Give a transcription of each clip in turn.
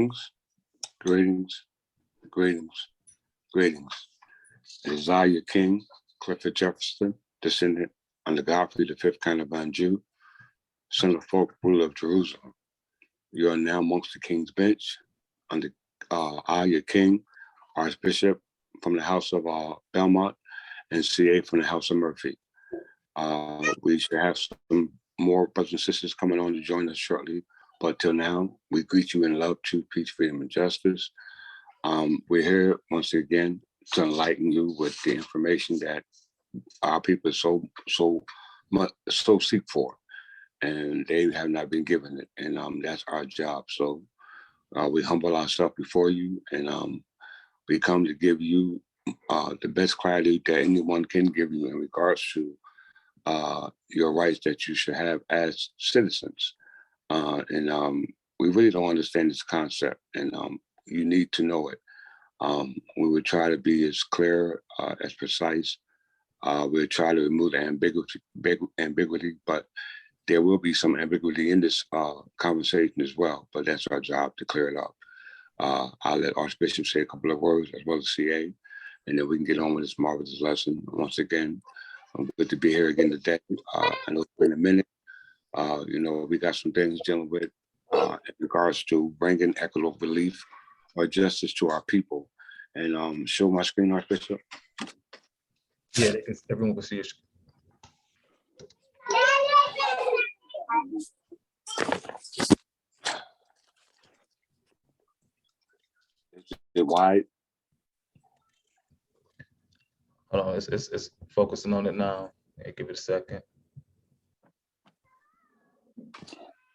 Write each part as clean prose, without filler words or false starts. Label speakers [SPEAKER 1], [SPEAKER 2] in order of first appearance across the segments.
[SPEAKER 1] Greetings, greetings, greetings, greetings. It is I, your king, Clifford Jefferson, descendant under Godfrey the fifth kind of Anjou, son of folk, ruler of Jerusalem. You are now amongst the king's bench, under I, your king, Archbishop from the house of Belmont, and CA from the house of Murphy. We should have some more brothers and sisters coming on to join us shortly. But till now, we greet you in love, truth, peace, freedom, and justice. We're here once again to enlighten you with the information that our people so seek for, and they have not been given it. And that's our job. So we humble ourselves before you, and we come to give you the best clarity that anyone can give you in regards to your rights that you should have as citizens. We really don't understand this concept, and you need to know it. We would try to be as clear, as precise. We'll try to remove the ambiguity, but there will be some ambiguity in this conversation as well, but that's our job to clear it up. I'll let Archbishop say a couple of words as well as CA, and then we can get on with this marvelous lesson. Once again, I'm good to be here again today. I know it's been a minute. We got some things dealing with in regards to bringing equitable relief or justice to our people. And show my screen, Archbishop.
[SPEAKER 2] Yeah, everyone can see it.
[SPEAKER 1] Is it wide?
[SPEAKER 2] Hold on, it's focusing on it now. Hey, give it a second.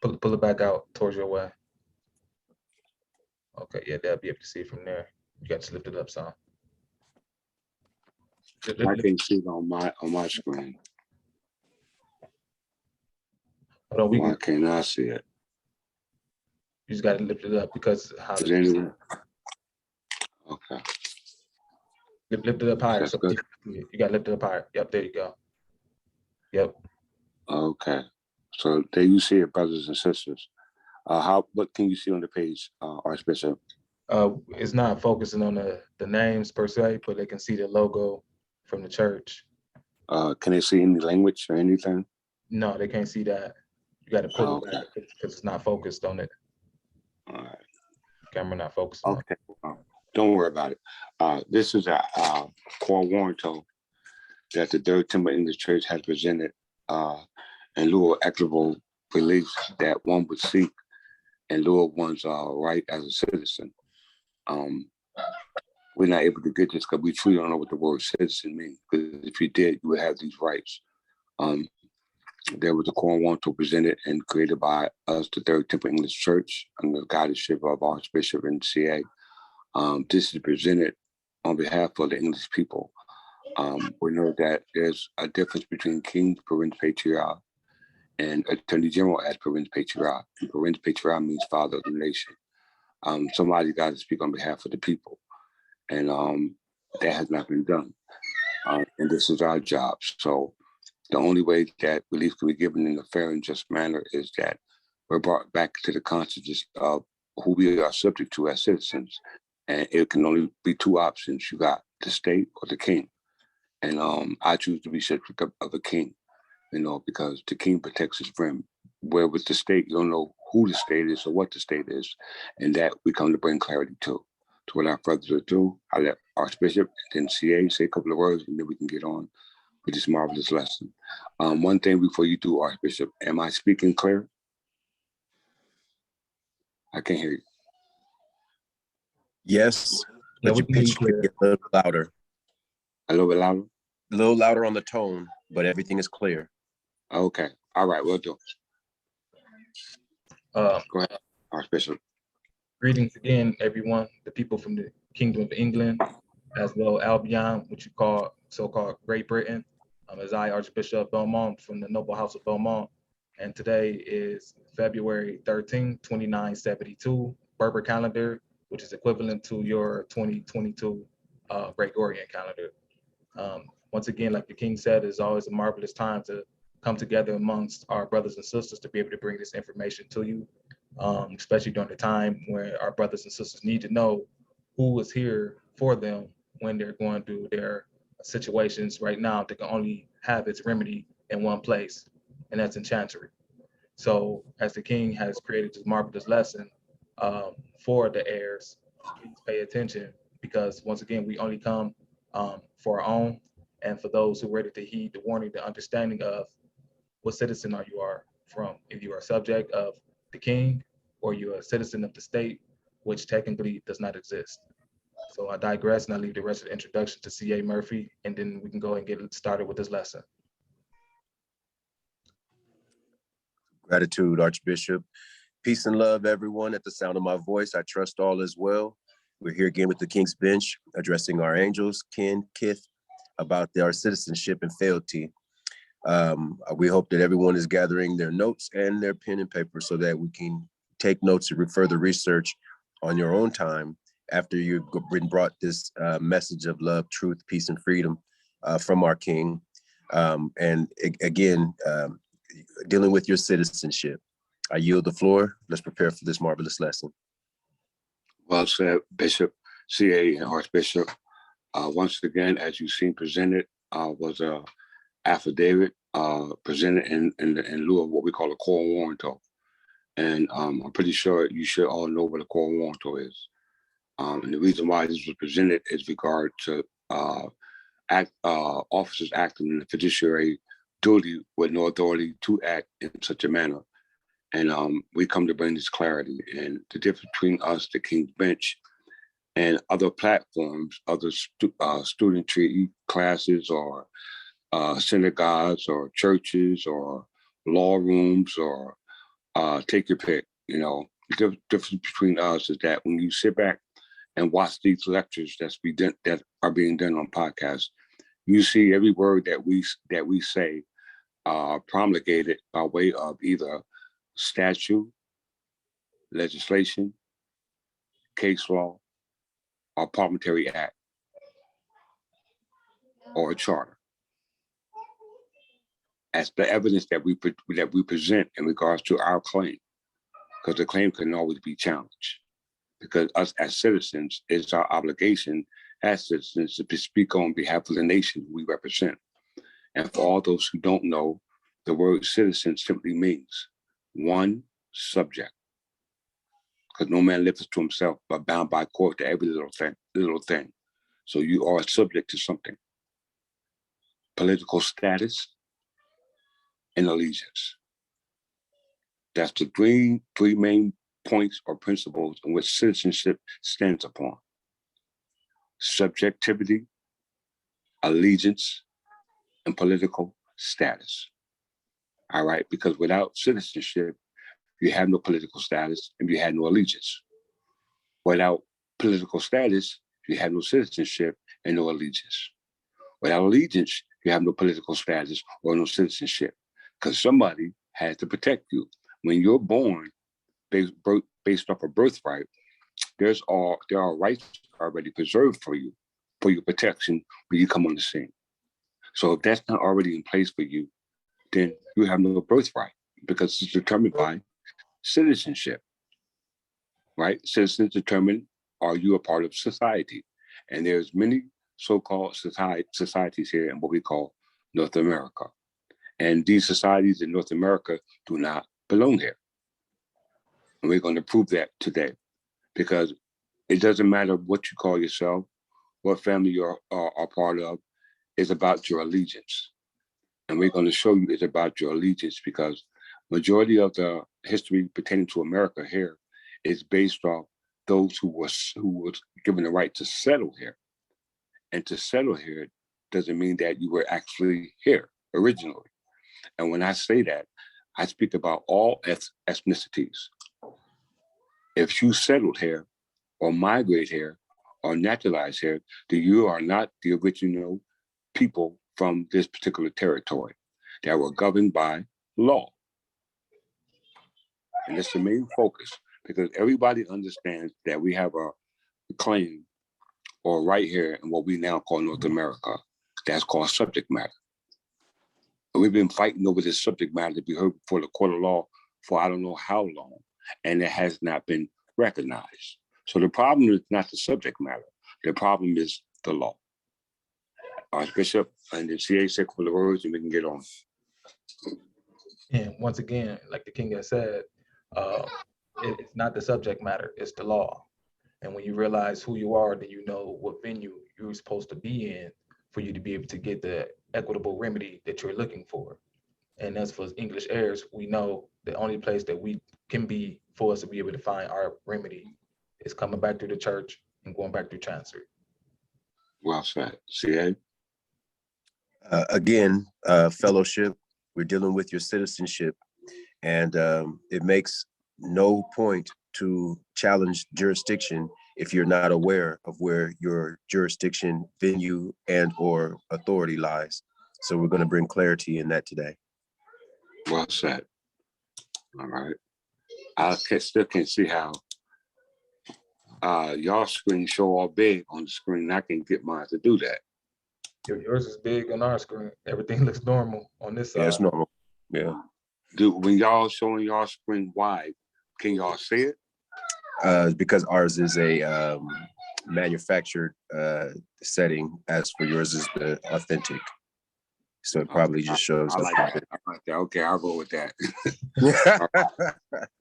[SPEAKER 2] Pull it back out towards your way. Okay, yeah, they'll be able to see it from there. You got to lift it up some.
[SPEAKER 1] I can see it on my screen.
[SPEAKER 2] Hold on,
[SPEAKER 1] Why can't I see it?
[SPEAKER 2] You just got to lift it up because how
[SPEAKER 1] Is anyone? Okay.
[SPEAKER 2] Lift it up higher.
[SPEAKER 1] That's
[SPEAKER 2] So
[SPEAKER 1] good.
[SPEAKER 2] you got to lift it up higher. Yep, there you go. Yep.
[SPEAKER 1] Okay. So there you see it, brothers and sisters. What can you see on the page, Archbishop?
[SPEAKER 2] It's not focusing on the names per se, but they can see the logo from the church.
[SPEAKER 1] Can they see any language or anything?
[SPEAKER 2] No, they can't see that. You got to pull it back because it's not focused on it.
[SPEAKER 1] All right.
[SPEAKER 2] Camera not focused on it.
[SPEAKER 1] Okay. Don't worry about it. This is a core warranto that the Third Temple English Church has presented in lieu of equitable relief that one would seek in lieu of one's right as a citizen. We're not able to get this because we truly don't know what the word citizen means. Because if you did, you would have these rights. There was a core warranto presented and created by us, the Third Temple English Church, under the guardianship of Archbishop and CA. This is presented on behalf of the English people. We know that there's a difference between King Prince Patriarch and Attorney General as Prince Patriarch. Prince Patriarch means father of the nation. Somebody got to speak on behalf of the people. And that has not been done. And this is our job. So the only way that relief can be given in a fair and just manner is that we're brought back to the consciousness of who we are subject to as citizens. And it can only be two options. You got the state or the king. And I choose to be subject of a king, because the king protects his friend. Where with the state, you don't know who the state is or what the state is. And that we come to bring clarity to. So without further ado, I'll let Archbishop and then CA say a couple of words, and then we can get on with this marvelous lesson. One thing before you do, Archbishop, am I speaking clear? I can't hear you.
[SPEAKER 3] Yes, but your pitch could get a little louder.
[SPEAKER 1] A little bit louder?
[SPEAKER 3] A little louder on the tone, but everything is clear.
[SPEAKER 1] Okay. All right, we'll do. Go ahead, Archbishop.
[SPEAKER 2] Greetings again, everyone, the people from the Kingdom of England, as well Albion, which you call so-called Great Britain. As I, Archbishop Belmont from the Noble House of Belmont. And today is February 13, 2972, Berber calendar, which is equivalent to your 2022 Gregorian calendar. Once again, like the King said, it's always a marvelous time to come together amongst our brothers and sisters to be able to bring this information to you. especially during the time where our brothers and sisters need to know who is here for them when they're going through their situations right now. They can only have its remedy in one place, and that's in Chancery. So as the king has created this marvelous lesson for the heirs, please pay attention, because once again, we only come for our own, and for those who are ready to heed the warning, the understanding of what citizen are you from. If you are a subject of the king, or you're a citizen of the state, which technically does not exist. So I digress, and I leave the rest of the introduction to C.A. Murphy, and then we can go and get started with this lesson.
[SPEAKER 3] Gratitude, Archbishop. Peace and love, everyone. At the sound of my voice, I trust all is well. We're here again with the King's Bench, addressing our angels, kin, kith, about our citizenship and fealty. We hope that everyone is gathering their notes and their pen and paper so that we can take notes and further research on your own time after you've been brought this message of love, truth, peace, and freedom from our King. Again, dealing with your citizenship. I yield the floor. Let's prepare for this marvelous lesson.
[SPEAKER 1] Well said, Bishop, CA, and Archbishop. Once again, as you've seen presented, was a affidavit presented in lieu of what we call a core warranto. And I'm pretty sure you should all know what a core warranto is. And the reason why this was presented is regard to officers acting in the fiduciary duty with no authority to act in such a manner. And we come to bring this clarity. And the difference between us, the King's Bench, and other platforms, other studentry classes, or synagogues, or churches, or law rooms, or take your pick. You know, the difference between us is that when you sit back and watch these lectures that are being done on podcasts, you see every word that we say promulgated by way of either statute, legislation, case law, or parliamentary act, or a charter, as the evidence that we present in regards to our claim, because the claim can always be challenged. Because us as citizens, it's our obligation as citizens to speak on behalf of the nation we represent. And for all those who don't know, the word citizen simply means one subject, because no man lives to himself, but bound by court to every little thing. So you are subject to something. Political status and allegiance. That's the three main points or principles in which citizenship stands upon: subjectivity, allegiance, and political status. All right, because without citizenship, you have no political status and you have no allegiance. Without political status, you have no citizenship and no allegiance. Without allegiance, you have no political status or no citizenship, because somebody has to protect you. When you're born, based off of birthright, there are rights already preserved for you, for your protection when you come on the scene. So if that's not already in place for you, then you have no birthright, because it's determined by citizenship, right? Citizens determine, are you a part of society? And there's many so-called societies here in what we call North America. And these societies in North America do not belong here. And we're going to prove that today, because it doesn't matter what you call yourself, what family you're are part of, it's about your allegiance. And we're going to show you it's about your allegiance, because majority of the history pertaining to America here is based off those who was given the right to settle here. And to settle here doesn't mean that you were actually here originally. And when I say that, I speak about all ethnicities. If you settled here, or migrate here, or naturalized here, then you are not the original people from this particular territory that were governed by law. And that's the main focus, because everybody understands that we have a claim or right here in what we now call North America. That's called subject matter. And we've been fighting over this subject matter to be heard before the court of law for I don't know how long. and it has not been recognized. So the problem is not the subject matter. The problem is the law. Archbishop and the CA say a couple of words and we can get on.
[SPEAKER 2] And once again, like the king has said, it's not the subject matter, it's the law. And when you realize who you are, then you know what venue you're supposed to be in for you to be able to get the equitable remedy that you're looking for. And as for English heirs, we know the only place that we can be for us to be able to find our remedy is coming back through the church and going back through chancery.
[SPEAKER 1] Well said. CA?
[SPEAKER 3] Again, fellowship, we're dealing with your citizenship, and it makes no point to challenge jurisdiction if you're not aware of where your jurisdiction, venue, and or authority lies. So we're going to bring clarity in that today.
[SPEAKER 1] Well said. All right. I still can't see how y'all screen show all big on the screen. I can get mine to do that.
[SPEAKER 2] Yours is big on our screen. Everything looks normal on this side.
[SPEAKER 3] Yeah, it's normal. Yeah.
[SPEAKER 1] When y'all showing y'all screen wide, can y'all see it?
[SPEAKER 3] Because ours is a manufactured setting, as for yours is the authentic. So it probably just shows.
[SPEAKER 1] I like that. Okay, I'll go with that.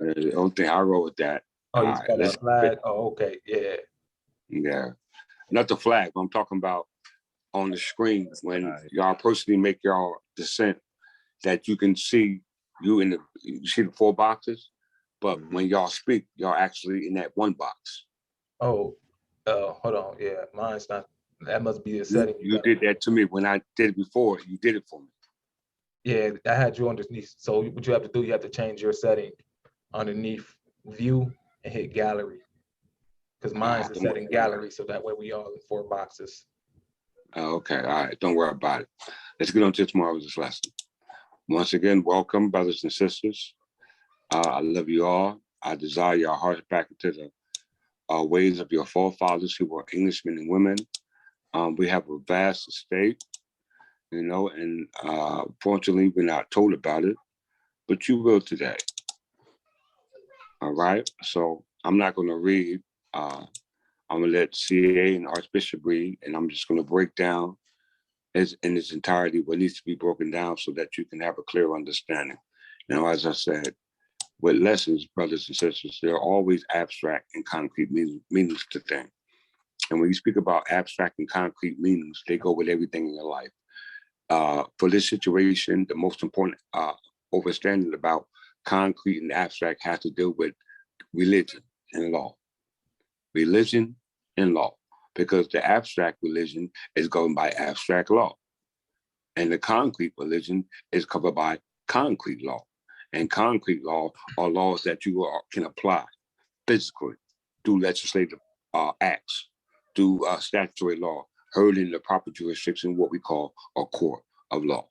[SPEAKER 1] The only thing I'll go with that.
[SPEAKER 2] Oh, you spell that flag? Oh, okay. Yeah.
[SPEAKER 1] Yeah. Not the flag, but I'm talking about on the screen when y'all personally make y'all dissent, that you can see you see the 4 boxes, but when y'all speak, y'all actually in that 1 box.
[SPEAKER 2] Oh, hold on. Yeah, mine's not. That must be a setting.
[SPEAKER 1] You did that to me when I did it before. You did it for me.
[SPEAKER 2] Yeah, I had you underneath. So what you have to do, you have to change your setting underneath view and hit gallery. Because mine's the setting gallery, so that way we all in 4 boxes.
[SPEAKER 1] Okay, all right. Don't worry about it. Let's get on to tomorrow's lesson. Once again, welcome, brothers and sisters. I love you all. I desire your hearts back into the ways of your forefathers who were Englishmen and women. We have a vast estate, and fortunately, we're not told about it, but you will today. All right. So I'm not going to read. I'm going to let CA and Archbishop read, and I'm just going to break down in its entirety what needs to be broken down so that you can have a clear understanding. Now, as I said, with lessons, brothers and sisters, there are always abstract and concrete meanings to things. And when you speak about abstract and concrete meanings, they go with everything in your life. For this situation, the most important understanding about concrete and abstract has to do with religion and law. Religion and law, because the abstract religion is governed by abstract law. And the concrete religion is covered by concrete law. And concrete law are laws that you can apply physically through legislative acts, through statutory law, heard in the proper jurisdiction, what we call a court of law.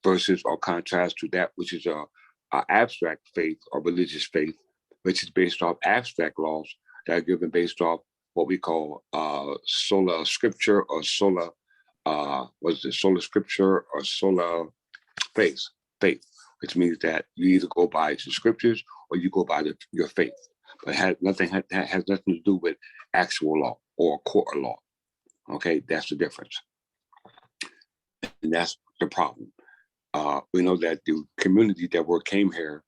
[SPEAKER 1] Versus or contrast to that which is a abstract faith or religious faith, which is based off abstract laws that are given based off what we call sola scripture or sola scripture or sola faith, which means that you either go by the scriptures or you go by your faith. But it has nothing to do with actual law or court law. Okay, that's the difference. And that's the problem. We know that the community that came here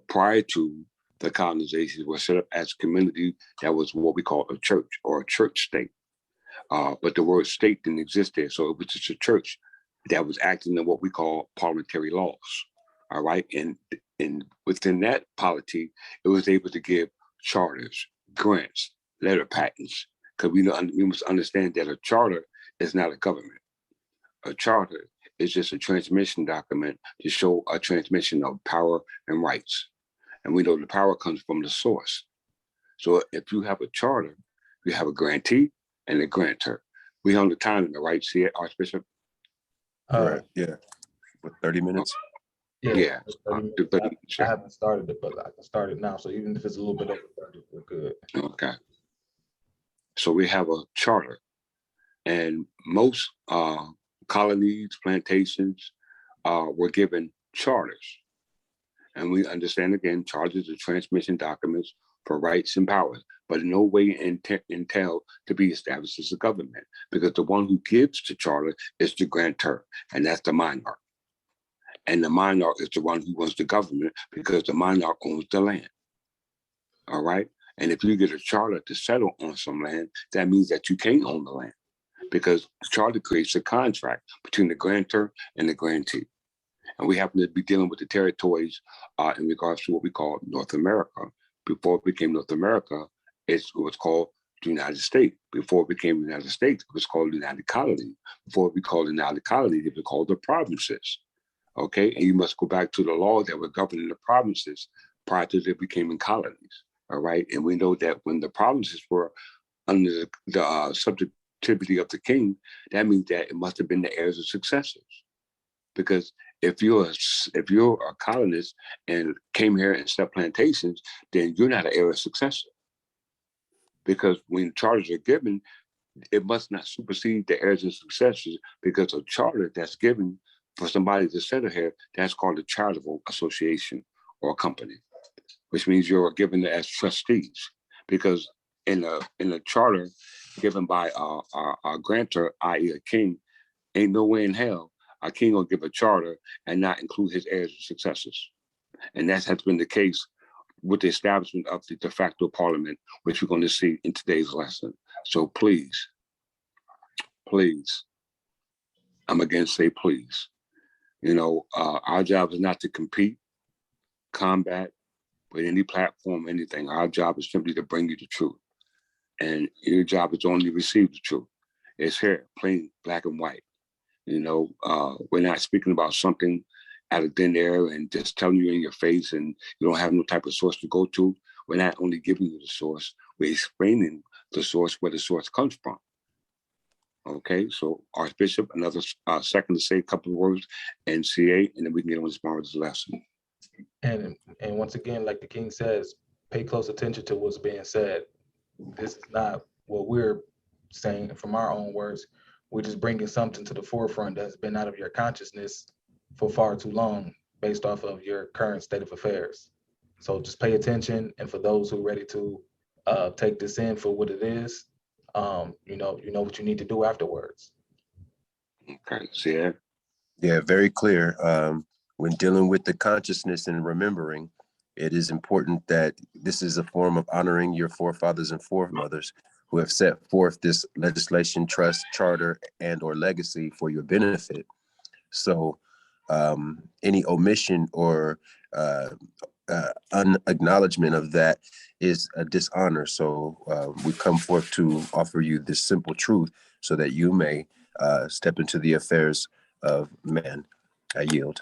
[SPEAKER 1] prior to the colonization was set up as a community that was what we call a church or a church state. But the word state didn't exist there. So it was just a church that was acting in what we call parliamentary laws. All right. And within that polity, it was able to give charters, grants, letter patents, because we must understand that a charter is not a government. A charter is just a transmission document to show a transmission of power and rights. And we know the power comes from the source. So if you have a charter, you have a grantee and a grantor. We on the time, right? See it, Archbishop?
[SPEAKER 3] Right. Yeah. With 30 minutes?
[SPEAKER 2] Yeah.
[SPEAKER 1] 30
[SPEAKER 2] I haven't started it, but I can start it now. So even if it's a little bit over 30, we're good.
[SPEAKER 1] Okay. So we have a charter. And most colonies, plantations were given charters. And we understand, again, charters are transmission documents for rights and powers, but in no way entail to be established as a government, because the one who gives the charter is the grantor, and that's the monarch. And the monarch is the one who runs the government, because the monarch owns the land. All right. And if you get a charter to settle on some land, that means that you can't own the land, because the charter creates a contract between the grantor and the grantee. And we happen to be dealing with the territories in regards to what we call North America. Before it became North America, it was called the United States. Before it became the United States, it was called the United Colony. Before it was called the United Colony, it was called the provinces. Okay, and you must go back to the law that were governing the provinces prior to they becoming colonies. All right, and we know that when the provinces were under the subjectivity of the king, that means that it must have been the heirs and successors. Because if you're a colonist and came here and set plantations, then you're not an heir or successor. Because when charters are given, it must not supersede the heirs and successors, because a charter that's given for somebody to settle here, that's called a charitable association or a company, which means you're given as trustees. Because in a charter given by a grantor, i.e. a king, ain't no way in hell a king will give a charter and not include his heirs and successors. And that has been the case with the establishment of the de facto parliament, which we're going to see in today's lesson. So please, I'm again say please. You know, our job is not to compete, combat with any platform, anything. Our job is simply to bring you the truth. And your job is to only receive the truth. It's here, plain black and white. You know, we're not speaking about something out of thin air and just telling you in your face and you don't have no type of source to go to. We're not only giving you the source, we're explaining the source, where the source comes from. Okay, so Archbishop, another second to say a couple of words, and CA, and then we can get on this marvelous lesson.
[SPEAKER 2] And once again, like the king says, pay close attention to what's being said. This is not what we're saying from our own words. We're just bringing something to the forefront that's been out of your consciousness for far too long, based off of your current state of affairs. So just pay attention. And for those who are ready to take this in for what it is, you know what you need to do afterwards.
[SPEAKER 1] Okay, see it?
[SPEAKER 3] Yeah, very clear. When dealing with the consciousness and remembering, it is important that this is a form of honoring your forefathers and foremothers who have set forth this legislation, trust, charter, and or legacy for your benefit. So any omission or unacknowledgement of that is a dishonor. So we come forth to offer you this simple truth so that you may step into the affairs of man. I yield.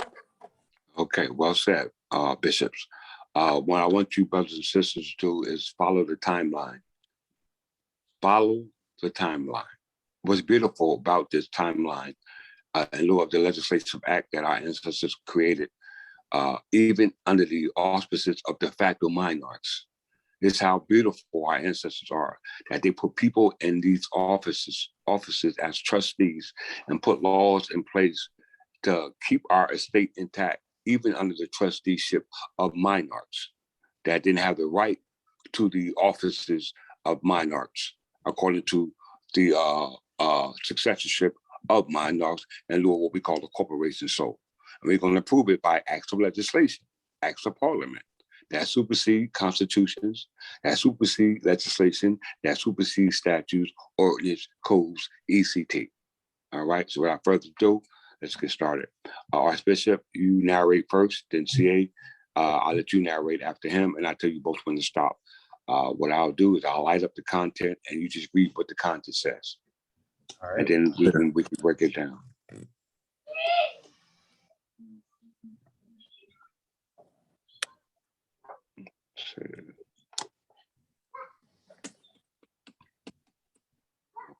[SPEAKER 1] Okay, well said, bishops. What I want you brothers and sisters to do is follow the timeline. Follow the timeline. What's beautiful about this timeline, in lieu of the legislative act that our ancestors created, even under the auspices of de facto monarchs, is how beautiful our ancestors are, that they put people in these offices as trustees and put laws in place to keep our estate intact, even under the trusteeship of monarchs that didn't have the right to the offices of monarchs, according to the successorship of monarchs and lieu of what we call the corporation soul. And we're going to prove it by acts of legislation, acts of parliament that supersede constitutions, that supersede legislation, that supersede statutes, ordinance, codes, ECT. All right, so without further ado, let's get started. Archbishop, you narrate first, then CA. I'll let you narrate after him, and I'll tell you both when to stop. What I'll do is I'll light up the content, and you just read what the content says.
[SPEAKER 2] All right.
[SPEAKER 1] And then we can break it down.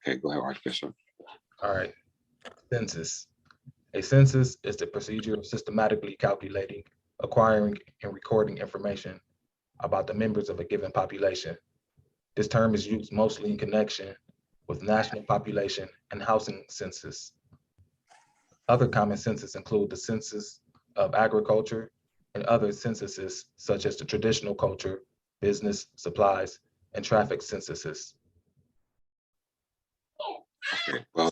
[SPEAKER 1] Okay, go ahead, Archbishop.
[SPEAKER 2] All right. Census. A census is the procedure of systematically calculating, acquiring, and recording information about the members of a given population. This term is used mostly in connection with national population and housing census. Other common census include the census of agriculture, and other censuses, such as the traditional culture, business, supplies, and traffic censuses.
[SPEAKER 1] Okay, well,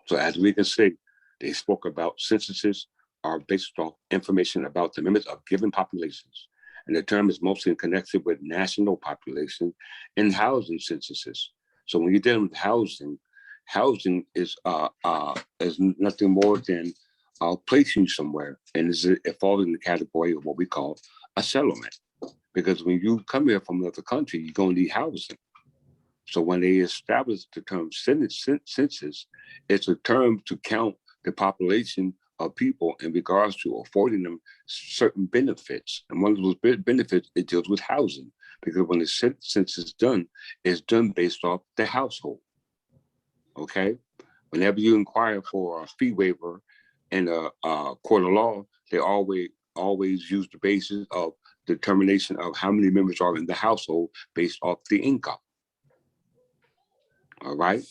[SPEAKER 1] so as we can see, they spoke about censuses are based off information about the members of given populations. And the term is mostly connected with national population and housing censuses. So when you're dealing with housing, housing is nothing more than placing you somewhere. And it falls in the category of what we call a settlement. Because when you come here from another country, you're going to need housing. So when they established the term census, it's a term to count the population of people in regards to affording them certain benefits. And one of those benefits, it deals with housing, because when the census is done, it's done based off the household. Okay? Whenever you inquire for a fee waiver in a court of law, they always use the basis of determination of how many members are in the household based off the income. All right,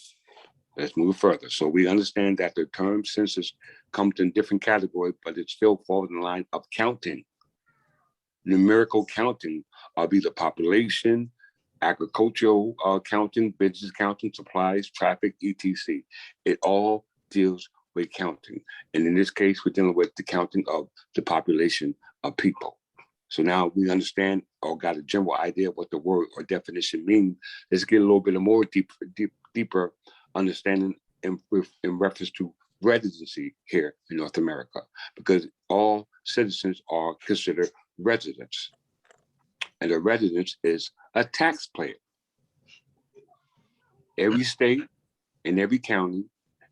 [SPEAKER 1] let's move further. So we understand that the term census comes in different categories, but it still falls in the line of counting. Numerical counting of either population, agricultural counting, business counting, supplies, traffic, etc. It all deals with counting. And in this case, we're dealing with the counting of the population of people. So now we understand or got a general idea of what the word or definition means. Let's get a little bit more deeper understanding in reference to residency here in North America, because all citizens are considered residents. And a resident is a taxpayer. Every state and every county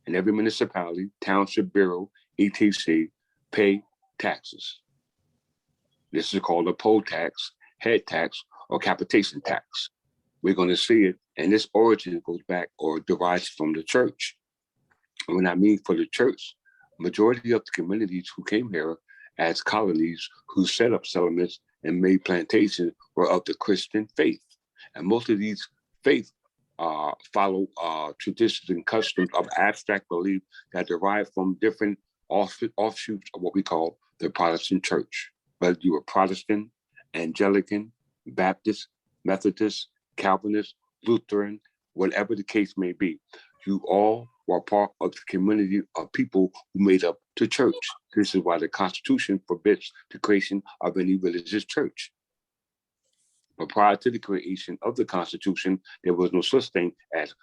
[SPEAKER 1] and every municipality, township, bureau, etc. pay taxes. This is called a poll tax, head tax, or capitation tax. We're going to see it, and this origin goes back or derives from the church. And when I mean for the church, majority of the communities who came here as colonies, who set up settlements and made plantations, were of the Christian faith. And most of these faiths follow traditions and customs of abstract belief that derive from different offshoots of what we call the Protestant church. Whether you were Protestant, Anglican, Baptist, Methodist, Calvinist, Lutheran, whatever the case may be, you all were part of the community of people who made up the church. This is why the Constitution forbids the creation of any religious church. But prior to the creation of the Constitution, there was no such thing as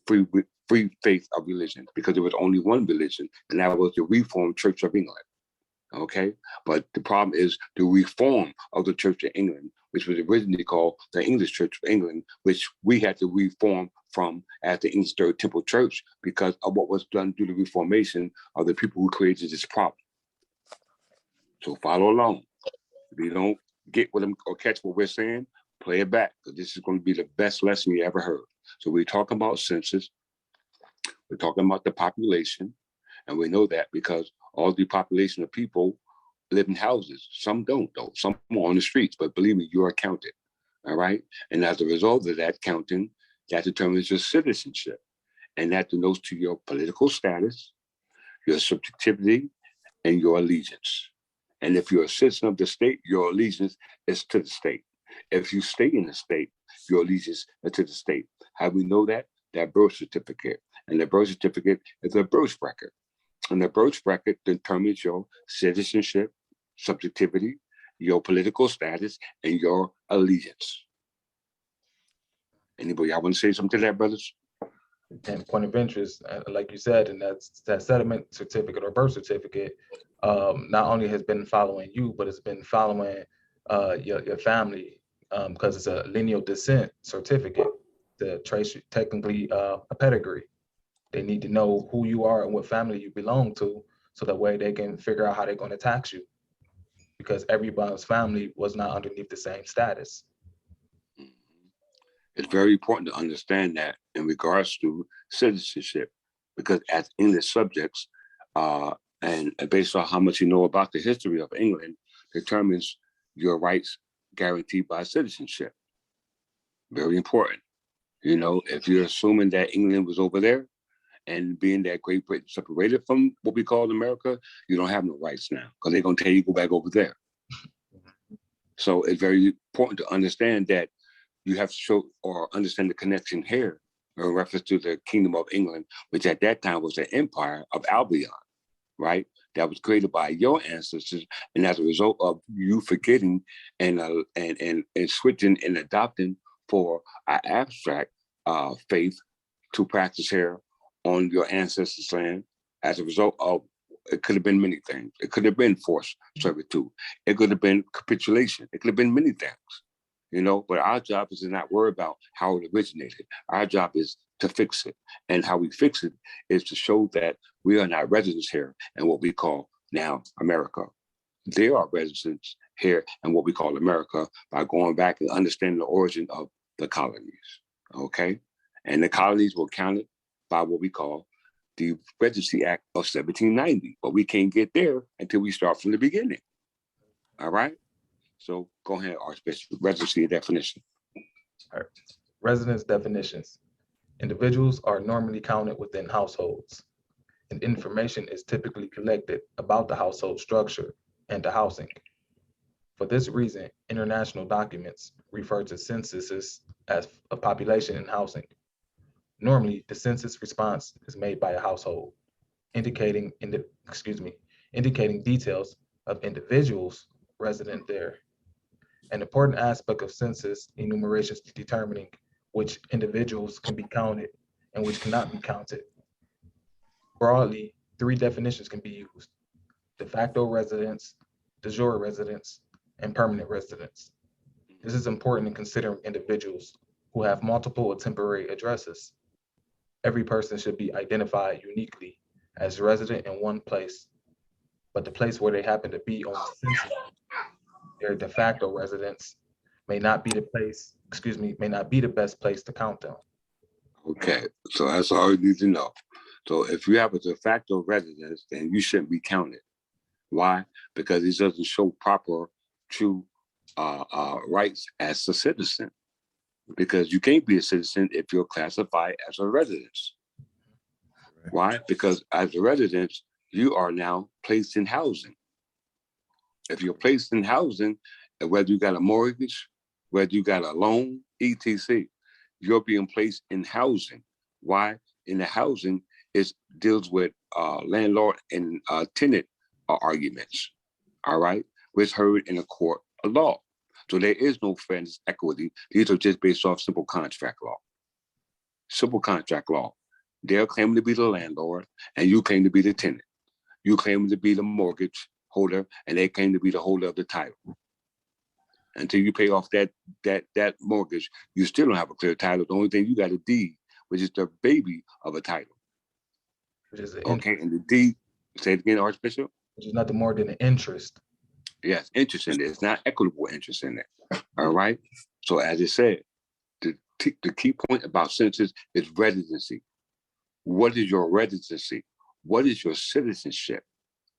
[SPEAKER 1] free faith of religion, because there was only one religion, and that was the Reformed Church of England. Okay, but the problem is the reform of the Church of England, which was originally called the English Church of England, which we had to reform from as the English Third Temple Church because of what was done through the Reformation of the people who created this problem. So follow along. If you don't get what I'm or catch what we're saying, play it back, because this is going to be the best lesson you ever heard. So we're talking about census, we're talking about the population, and we know that because all the population of people live in houses. Some don't, though. Some are on the streets, but believe me, you are counted. All right. And as a result of that counting, that determines your citizenship. And that denotes to your political status, your subjectivity, and your allegiance. And if you're a citizen of the state, your allegiance is to the state. If you stay in the state, your allegiance is to the state. How we know that? That birth certificate. And the birth certificate is a birth record. And the birth record determines your citizenship, subjectivity, your political status, and your allegiance. Anybody, I want to say something to that, brothers?
[SPEAKER 2] And point of interest, like you said, and that's that settlement certificate or birth certificate, not only has been following you, but it's been following your family, because it's a lineal descent certificate to trace technically a pedigree. They need to know who you are and what family you belong to, so that way they can figure out how they're going to tax you, because everybody's family was not underneath the same status.
[SPEAKER 1] It's very important to understand that in regards to citizenship, because as English subjects, and based on how much you know about the history of England, determines your rights guaranteed by citizenship. Very important. You know, if you're assuming that England was over there, and being that Great Britain separated from what we call America, you don't have no rights now, because they're going to tell you go back over there. So it's very important to understand that you have to show or understand the connection here in reference to the Kingdom of England, which at that time was the Empire of Albion, right? That was created by your ancestors, and as a result of you forgetting and switching and adopting for our abstract faith to practice here on your ancestors' land, as a result of, it could have been many things. It could have been forced servitude. It could have been capitulation. It could have been many things, you know, but our job is to not worry about how it originated. Our job is to fix it. And how we fix it is to show that we are not residents here in what we call now America. There are residents here in what we call America by going back and understanding the origin of the colonies, okay? And the colonies were counted by what we call the Regency Act of 1790, but we can't get there until we start from the beginning, all right? So go ahead, Archbishop, residency definition.
[SPEAKER 2] All right. Residence definitions. Individuals are normally counted within households, and information is typically collected about the household structure and the housing. For this reason, international documents refer to censuses as a population and housing. Normally, the census response is made by a household, indicating details of individuals resident there. An important aspect of census enumeration is determining which individuals can be counted and which cannot be counted. Broadly, 3 definitions can be used: de facto residents, de jure residents, and permanent residents. This is important in considering individuals who have multiple or temporary addresses. Every person should be identified uniquely as resident in one place, but the place where they happen to be on the census, their de facto residence, may not be the best place to count them.
[SPEAKER 1] Okay, so that's all you need to know. So if you have a de facto residence, then you shouldn't be counted. Why? Because it doesn't show proper, true rights as a citizen. Because you can't be a citizen if you're classified as a resident. Why? Because as a resident, you are now placed in housing. If you're placed in housing, whether you got a mortgage, whether you got a loan, etc., you're being placed in housing. Why? In the housing, it deals with landlord and tenant arguments, all right, which heard in a court of law. So there is no fairness, equity. These are just based off simple contract law. Simple contract law. They're claiming to be the landlord, and you claim to be the tenant. You claim to be the mortgage holder, and they claim to be the holder of the title. Until you pay off that mortgage, you still don't have a clear title. The only thing you got a deed, which is the baby of a title.
[SPEAKER 2] Which is
[SPEAKER 1] okay, and the deed, say it again, Archbishop?
[SPEAKER 2] Which is nothing more than an interest.
[SPEAKER 1] Yes, interest in it. It's not equitable interest in it. All right. So as I said, the key point about census is residency. What is your residency? What is your citizenship?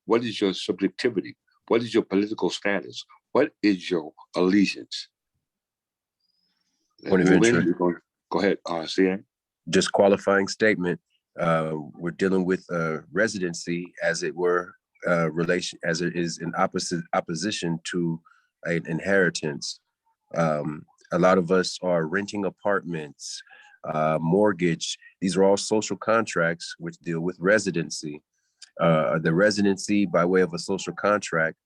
[SPEAKER 1] What is your subjectivity? What is your political status? What is your allegiance?
[SPEAKER 3] Point of interest.
[SPEAKER 1] Go ahead, CA.
[SPEAKER 3] Just qualifying statement. We're dealing with residency, as it were, relation as it is in opposition to an inheritance. A lot of us are renting apartments, mortgage. These are all social contracts which deal with residency. The residency by way of a social contract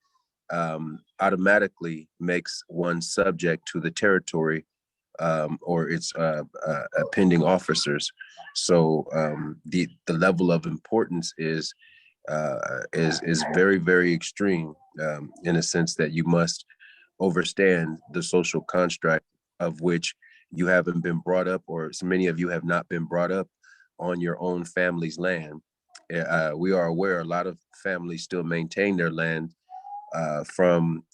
[SPEAKER 3] automatically makes one subject to the territory or its pending officers. So the level of importance is very, very extreme in a sense that you must understand the social construct of which you haven't been brought up, or so many of you have not been brought up on your own family's land. We are aware a lot of families still maintain their land from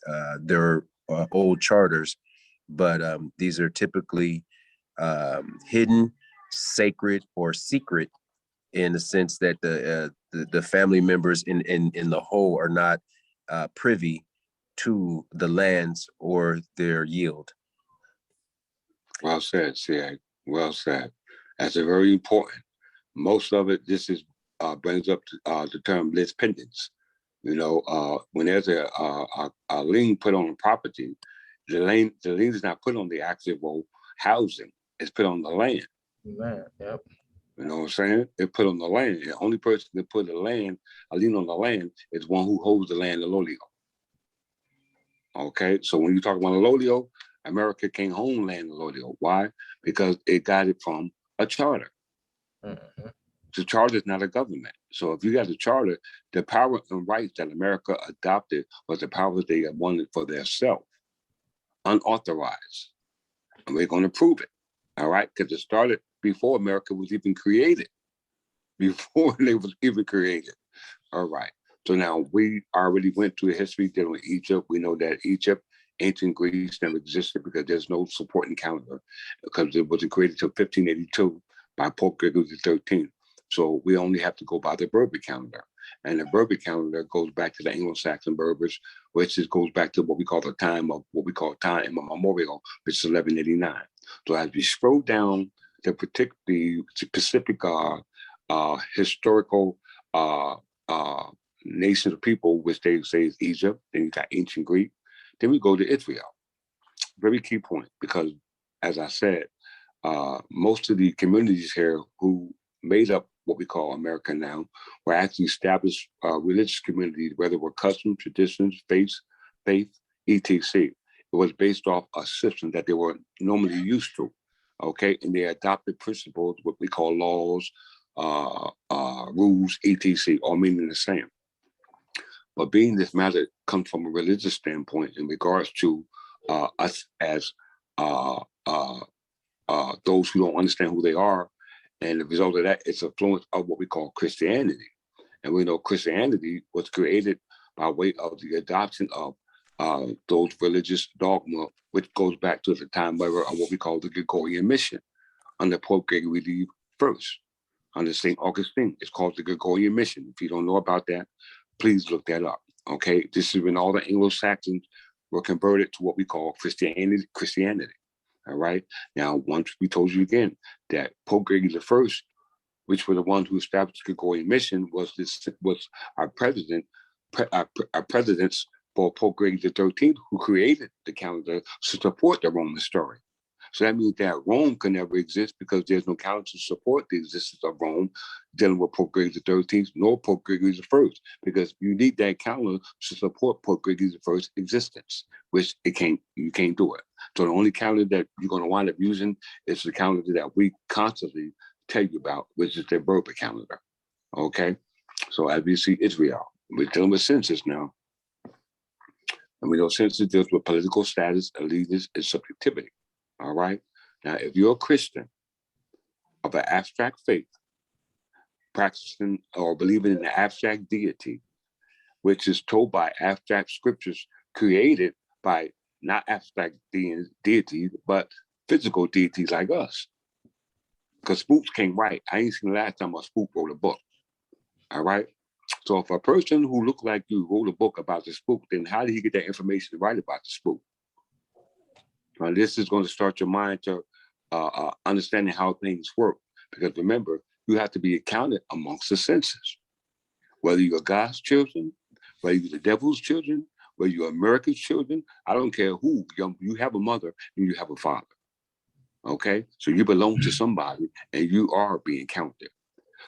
[SPEAKER 3] their old charters, but these are typically hidden, sacred, or secret in the sense that the family members in the whole are not privy to the lands or their yield.
[SPEAKER 1] Well said, CA. Well said. That's a very important. Most of it, this is brings up the term lis pendens. You know, when there's a lien put on a property, The lien is not put on the actual housing. It's put on the land.
[SPEAKER 2] Land, yep.
[SPEAKER 1] You know what I'm saying? It's put on the land. The only person that put a lien on the land is one who holds the land, the lolio. Okay, so when you talk about a lolio, America can't own land, the lolio. Why? Because it got it from a charter.
[SPEAKER 2] Mm-hmm.
[SPEAKER 1] The charter is not a government. So if you got a charter, the power and rights that America adopted was the powers they wanted for themselves, unauthorized. And we're going to prove it. All right, because it started before America was even created. Before they was even created. All right. So now we already went through the history dealing with Egypt. We know that Egypt, ancient Greece, never existed because there's no supporting calendar because it wasn't created until 1582 by Pope Gregory XIII. So we only have to go by the Berber calendar. And the Berber calendar goes back to the Anglo-Saxon Berbers, which goes back to what we call time immemorial, which is 1189. So as we scroll down the specific historical nations of people, which they say is Egypt, then you got ancient Greek, then we go to Israel. Very key point, because as I said, most of the communities here who made up what we call America now were actually established religious communities, whether it were customs, traditions, faith, etc. It was based off a system that they were normally used to, okay? And they adopted principles, what we call laws, rules, etc., all meaning the same. But being this matter comes from a religious standpoint in regards to us as those who don't understand who they are, and the result of that, it's influence of what we call Christianity. And we know Christianity was created by way of the adoption of those religious dogma, which goes back to the time of what we call the Gregorian mission under Pope Gregory I, under St. Augustine. It's called the Gregorian mission. If you don't know about that, please look that up. Okay, this is when all the Anglo-Saxons were converted to what we call Christianity. All right. Now, once we told you again that Pope Gregory I, which were the ones who established the Gregorian mission, was our presidents for Pope Gregory XIII, who created the calendar to support the Roman story. So that means that Rome can never exist because there's no calendar to support the existence of Rome dealing with Pope Gregory XIII, nor Pope Gregory I, because you need that calendar to support Pope Gregory I's existence, which you can't do it. So the only calendar that you're going to wind up using is the calendar that we constantly tell you about, which is the Berber calendar. Okay? So as we see Israel, we're dealing with census now. And we know census deals with political status, allegiance, and subjectivity. All right. Now, if you're a Christian of an abstract faith, practicing or believing in the abstract deity, which is told by abstract scriptures created by not abstract deities, but physical deities like us. Because spooks can't write. I ain't seen the last time a spook wrote a book. All right. So if a person who looked like you wrote a book about the spook, then how did he get that information to write about the spook? Now, this is going to start your mind to understanding how things work. Because remember, you have to be accounted amongst the senses. Whether you're God's children, whether you're the devil's children, whether you're America's children, I don't care who. You have a mother and you have a father. Okay? So you belong to somebody and you are being counted.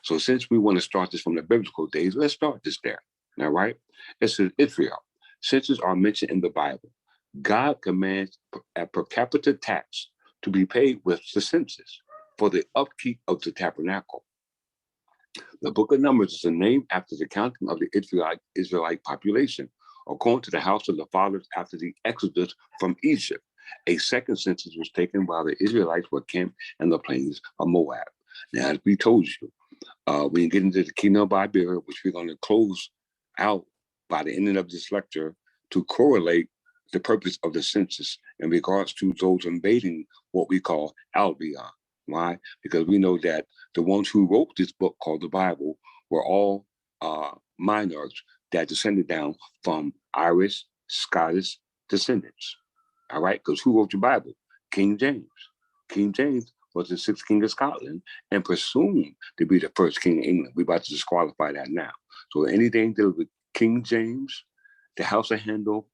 [SPEAKER 1] So since we want to start this from the biblical days, let's start this there. All right? It says Israel. Census are mentioned in the Bible. God commands a per capita tax to be paid with the census for the upkeep of the tabernacle. The book of Numbers is a name after the counting of the Israelite population, according to the house of the fathers after the exodus from Egypt. A second census was taken while the Israelites were camped in the plains of Moab. Now, as we told you, we get into the kingdom of Iberia, which we're going to close out by the ending of this lecture to correlate the purpose of the census in regards to those invading what we call Albion. Why? Because we know that the ones who wrote this book called the Bible were all monarchs that descended down from Irish, Scottish descendants. All right? Because who wrote the Bible? King James. King James was the sixth king of Scotland and presumed to be the first king of England. We're about to disqualify that now. So anything dealing with King James the House of Handel,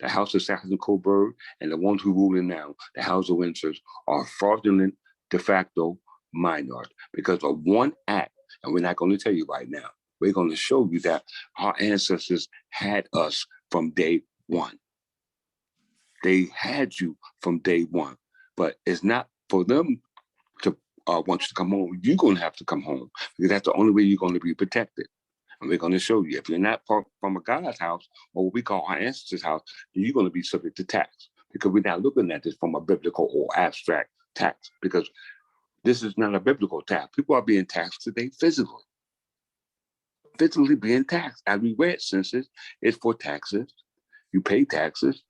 [SPEAKER 1] the House of Saxon-Coburg, and the ones who rule now, the House of Windsor, are fraudulent de facto minority because of one act. And we're not going to tell you right now. We're going to show you that our ancestors had us from day one. They had you from day one, but it's not for them to want you to come home. You're going to have to come home because that's the only way you're going to be protected. And we're going to show you if you're not from a God's house or what we call our ancestors' house, then you're going to be subject to tax because we're not looking at this from a biblical or abstract tax because this is not a biblical tax. People are being taxed today physically being taxed. As we read, census is for taxes. You pay taxes,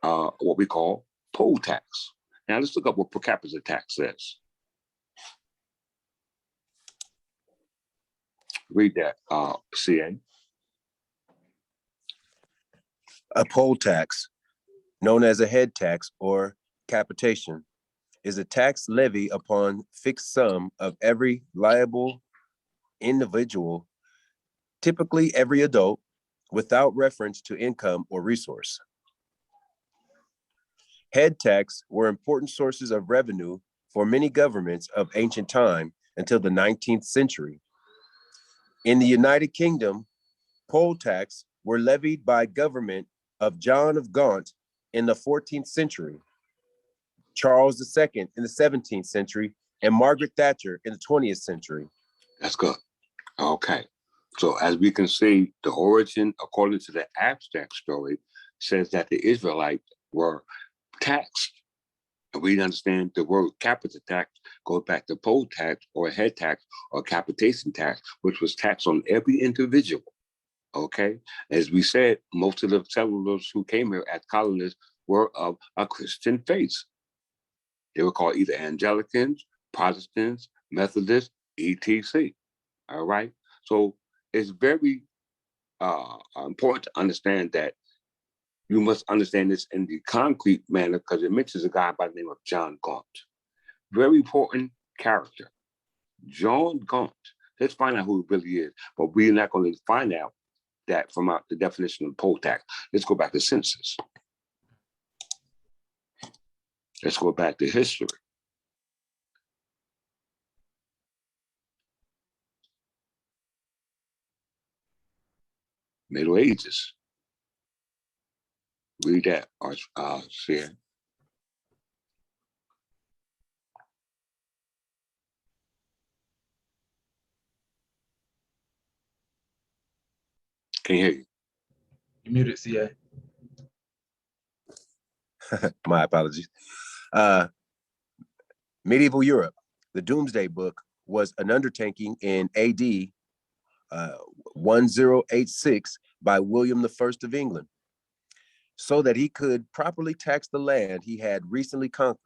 [SPEAKER 1] what we call poll tax. Now let's look up what per capita tax says. Read that, CA.
[SPEAKER 3] A poll tax, known as a head tax or capitation, is a tax levy upon fixed sum of every liable individual, typically every adult, without reference to income or resource. Head tax were important sources of revenue for many governments of ancient time until the 19th century. In the United Kingdom, poll tax were levied by government of John of Gaunt in the 14th century, Charles II in the 17th century, and Margaret Thatcher in the 20th century.
[SPEAKER 1] That's good. Okay. So as we can see, the origin, according to the abstract story, says that the Israelites were taxed. And we understand the word capita tax goes back to poll tax or head tax or capitation tax, which was tax on every individual. Okay. As we said, most of the settlers who came here as colonists were of a Christian faith. They were called either Anglicans, Protestants, Methodists, etc. All right. So it's very important to understand that you must understand this in the concrete manner because it mentions a guy by the name of John Gaunt. Very important character. John Gaunt. Let's find out who he really is. But we're not going to find out that from the definition of poll tax. Let's go back to census. Let's go back to history. Middle Ages. Read that, Sarah. Can't hear you.
[SPEAKER 2] You muted, CA.
[SPEAKER 3] My apologies. Medieval Europe, the Doomsday Book was an undertaking in AD 1086 by William I of England, so that he could properly tax the land he had recently conquered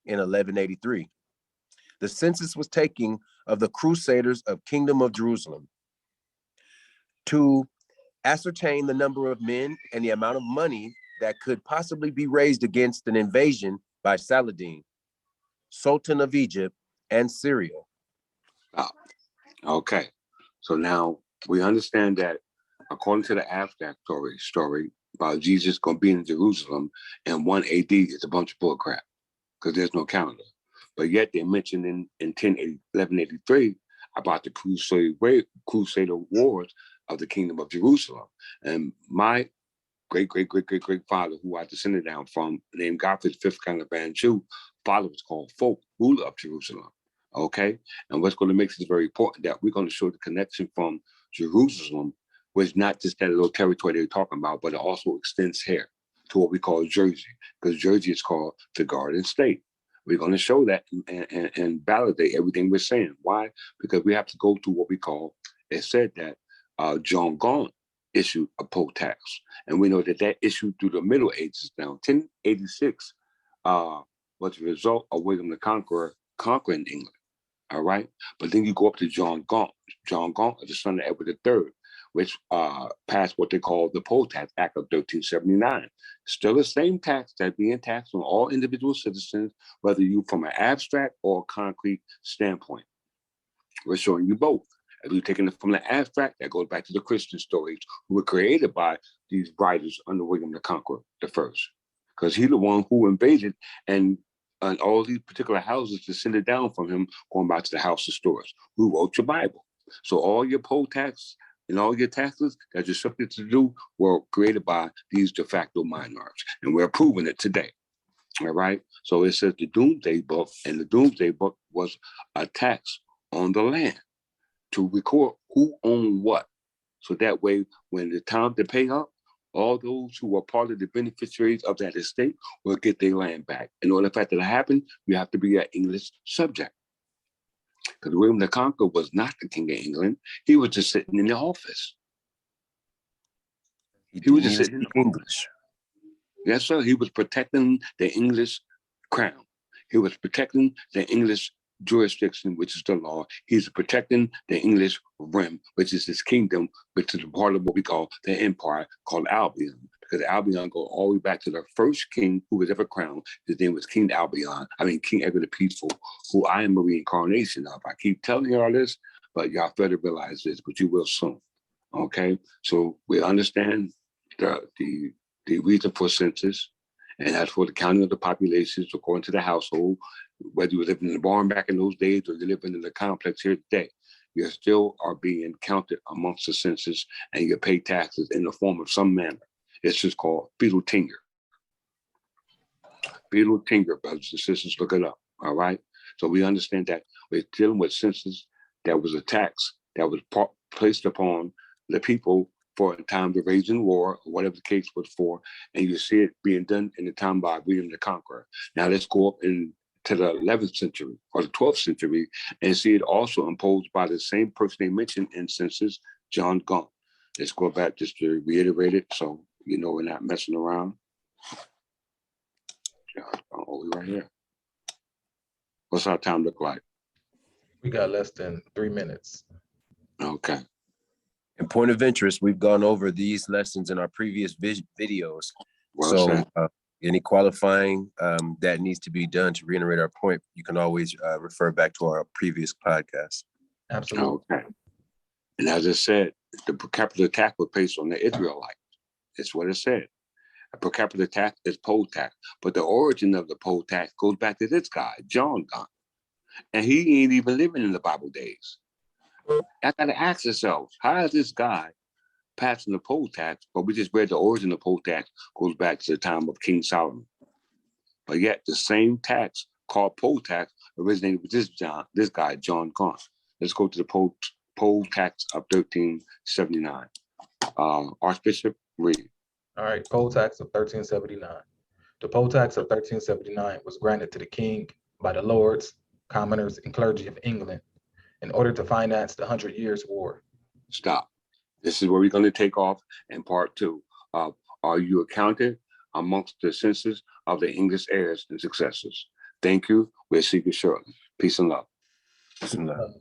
[SPEAKER 3] in 1183. The census was taken of the Crusaders of Kingdom of Jerusalem to ascertain the number of men and the amount of money that could possibly be raised against an invasion by Saladin, Sultan of Egypt and Syria.
[SPEAKER 1] Okay, so now we understand that according to the abstract story about Jesus going to be in Jerusalem in 1 AD is a bunch of bullcrap because there's no calendar. But yet they mentioned in 1183 about the Crusader Wars of the Kingdom of Jerusalem. And my great-father, who I descended down from, named Godfrey the fifth caravan Jew, father was called Folk, ruler of Jerusalem. Okay? And what's going to make this very important that we're going to show the connection from Jerusalem, which not just that little territory they're talking about, but it also extends here to what we call Jersey, because Jersey is called the Garden State. We're going to show that and validate everything we're saying. Why? Because we have to go through what we call, it said that John Gaunt issued a poll tax. And we know that issued through the Middle Ages now. 1086 was the result of William the Conqueror conquering England. All right. But then you go up to John Gaunt. John Gaunt is the son of Edward III, which passed what they call the Poll Tax Act of 1379. Still the same tax that's being taxed on all individual citizens, whether you from an abstract or concrete standpoint. We're showing you both. If you're taking it from the abstract, that goes back to the Christian stories who were created by these writers under William the Conqueror the First, because he's the one who invaded and all these particular houses descended down from him, going back to the house of stores, who wrote your Bible. So all your poll tax and all your taxes that you're subject to do were created by these de facto monarchs, and we're proving it today. All right. So it says the Doomsday Book, and the Doomsday Book was a tax on the land to record who owned what. So that way, when the time to pay up, all those who were part of the beneficiaries of that estate will get their land back. In order for that to happen, you have to be an English subject. Because William the Conqueror was not the King of England. He was just sitting in the office.
[SPEAKER 3] He was just sitting in English.
[SPEAKER 1] Yes, sir. He was protecting the English crown. He was protecting the English jurisdiction, which is the law. He's protecting the English realm, which is his kingdom, which is part of what we call the empire, called Albion. Because Albion go all the way back to the first king who was ever crowned. His name was King Albion. King Edward the Peaceful, who I am a reincarnation of. I keep telling you all this, but y'all fail to realize this, but you will soon. Okay, so we understand the reason for census, and that's for the counting of the populations according to the household. Whether you were living in the barn back in those days or you're living in the complex here today, you still are being counted amongst the census, and you pay taxes in the form of some manner. It's just called feudal tenure. Feudal tenure, brothers and sisters, look it up. All right. So we understand that we're dealing with census that was a tax that was placed upon the people for a time of raging war, or whatever the case was for, and you see it being done in the time by William the Conqueror. Now let's go up into the 11th century or the 12th century and see it also imposed by the same person they mentioned in census, John Gaunt. Let's go back just to reiterate it so you know we're not messing around. John Gaunt, we right here. What's our time look like?
[SPEAKER 2] We got less than 3 minutes.
[SPEAKER 1] Okay.
[SPEAKER 3] In point of interest, we've gone over these lessons in our previous videos.
[SPEAKER 1] Well
[SPEAKER 3] so any qualifying that needs to be done to reiterate our point, you can always refer back to our previous podcast.
[SPEAKER 2] Absolutely.
[SPEAKER 1] Okay. And as I said, the per capita tax was based on the Israelites. That's what it said. A per capita tax is poll tax, but the origin of the poll tax goes back to this guy, John Gaunt. And he ain't even living in the Bible days. I got to ask yourself, how is this guy passing the poll tax? But we just read the origin of poll tax goes back to the time of King Solomon. But yet the same tax called poll tax originated with this guy, John Gaunt. Let's go to the poll tax of 1379. Archbishop, read.
[SPEAKER 2] All right, poll tax of 1379. The poll tax of 1379 was granted to the king by the lords, commoners, and clergy of England in order to finance the 100 Years' War.
[SPEAKER 1] Stop. This is where we're going to take off in part 2. Are you accounted amongst the census of the English heirs and successors? Thank you. We'll see you shortly. Peace and love.
[SPEAKER 3] Peace and love.